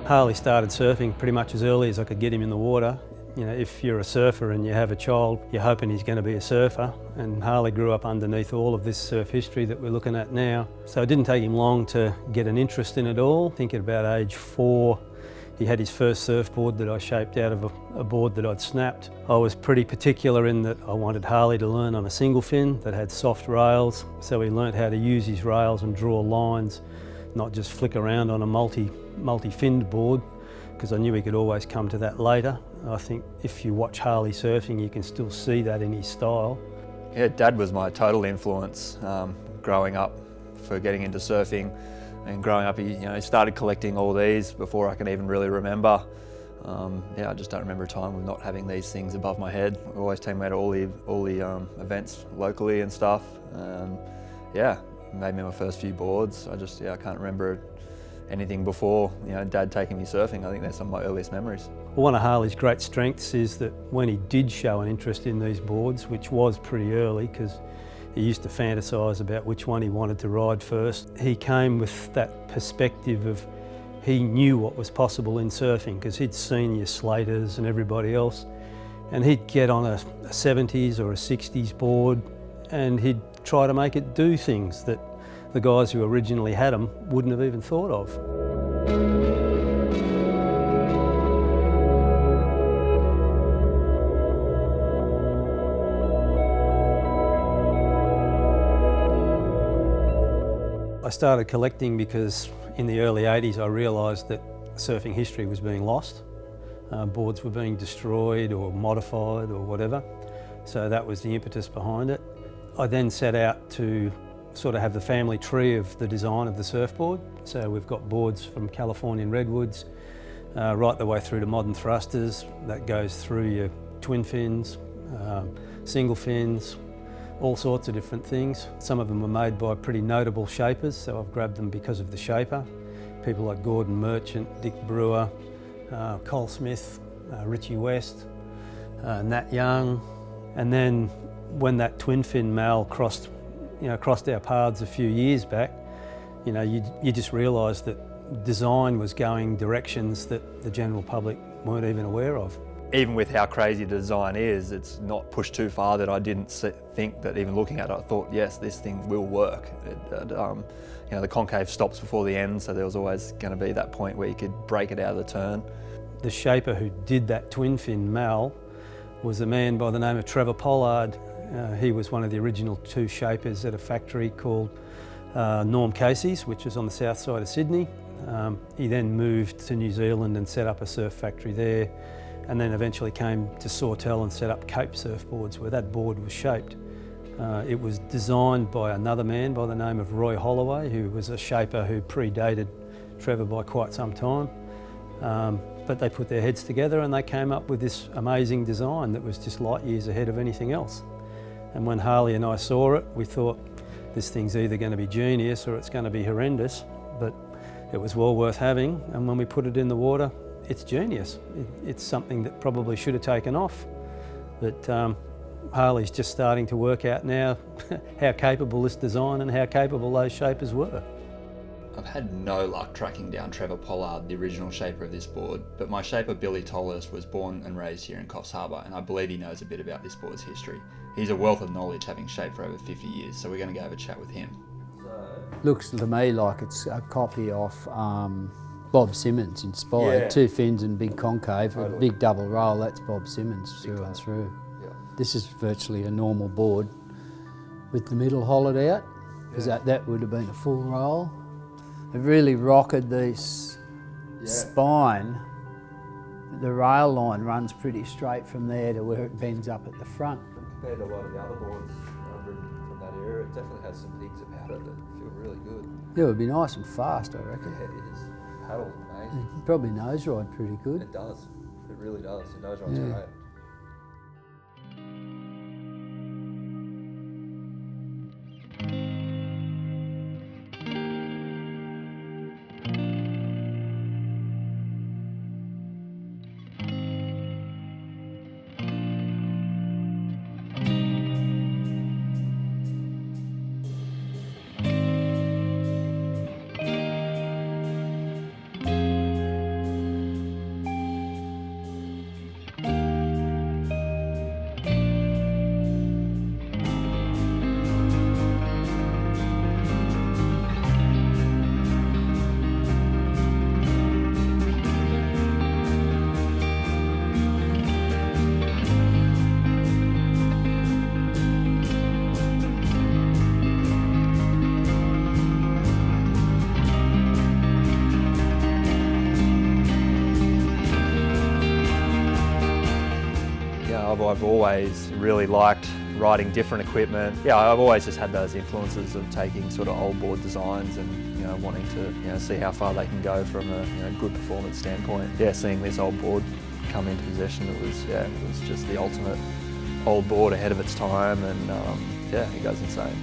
Harley started surfing pretty much as early as I could get him in the water. You know, if you're a surfer and you have a child, you're hoping he's going to be a surfer, and Harley grew up underneath all of this surf history that we're looking at now. So it didn't take him long to get an interest in it all. I think at about age 4, he had his first surfboard that I shaped out of a board that I'd snapped. I was pretty particular in that I wanted Harley to learn on a single fin that had soft rails, so he learnt how to use his rails and draw lines, not just flick around on a multi-finned board, because I knew he could always come to that later. I think if you watch Harley surfing, you can still see that in his style. Yeah, Dad was my total influence growing up for getting into surfing. And growing up, he started collecting all these before I can even really remember. I just don't remember a time of not having these things above my head. We always take me out to all the events locally and stuff. Made me my first few boards. I can't remember anything before Dad taking me surfing. I think that's some of my earliest memories. Well, one of Harley's great strengths is that when he did show an interest in these boards, which was pretty early because he used to fantasise about which one he wanted to ride first, he came with that perspective of he knew what was possible in surfing because he'd seen your Slaters and everybody else, and he'd get on a 70s or a 60s board and he'd try to make it do things that the guys who originally had them wouldn't have even thought of. I started collecting because in the early 80s I realised that surfing history was being lost. Boards were being destroyed or modified or whatever, so that was the impetus behind it. I then set out to sort of have the family tree of the design of the surfboard. So we've got boards from Californian redwoods right the way through to modern thrusters. That goes through your twin fins, single fins, all sorts of different things. Some of them were made by pretty notable shapers, so I've grabbed them because of the shaper. People like Gordon Merchant, Dick Brewer, Cole Smith, Richie West, Nat Young. And then when that twin fin mal crossed our paths a few years back, you just realised that design was going directions that the general public weren't even aware of. Even with how crazy the design is, it's not pushed too far that I didn't think that even looking at it, I thought, yes, this thing will work. The concave stops before the end, so there was always going to be that point where you could break it out of the turn. The shaper who did that twin fin mal was a man by the name of Trevor Pollard. He was one of the original 2 shapers at a factory called Norm Casey's, which was on the south side of Sydney. He then moved to New Zealand and set up a surf factory there, and then eventually came to Sawtell and set up Cape Surfboards, where that board was shaped. It was designed by another man by the name of Roy Holloway, who was a shaper who predated Trevor by quite some time. But they put their heads together and they came up with this amazing design that was just light years ahead of anything else. And when Harley and I saw it, we thought, this thing's either going to be genius or it's going to be horrendous, but it was well worth having. And when we put it in the water, it's genius. It's something that probably should have taken off, but Harley's just starting to work out now how capable this design and how capable those shapers were. I've had no luck tracking down Trevor Pollard, the original shaper of this board, but my shaper Bill Tolhurst was born and raised here in Coffs Harbour, and I believe he knows a bit about this board's history. He's a wealth of knowledge, having shaped for over 50 years, so we're going to go have a chat with him. Looks to me like it's a copy of Bob Simmons-inspired. Yeah. 2 fins and big concave, Totally. a big double roll, that's Bob Simmons through and through. Yeah. This is virtually a normal board with the middle hollowed out, because that would have been a full roll. It really rocketed this spine. The rail line runs pretty straight from there to where it bends up at the front. Compared to a lot of the other boards from that era, it definitely has some things about it that feel really good. Yeah, it would be nice and fast, I reckon. Yeah, it is. Paddle's amazing. It probably nose ride pretty good. It does. It really does. The nose ride's Yeah. great. I've always really liked riding different equipment. Yeah, I've always just had those influences of taking sort of old board designs and wanting to see how far they can go from a good performance standpoint. Yeah, seeing this old board come into possession, it was just the ultimate old board ahead of its time, and yeah, it goes insane.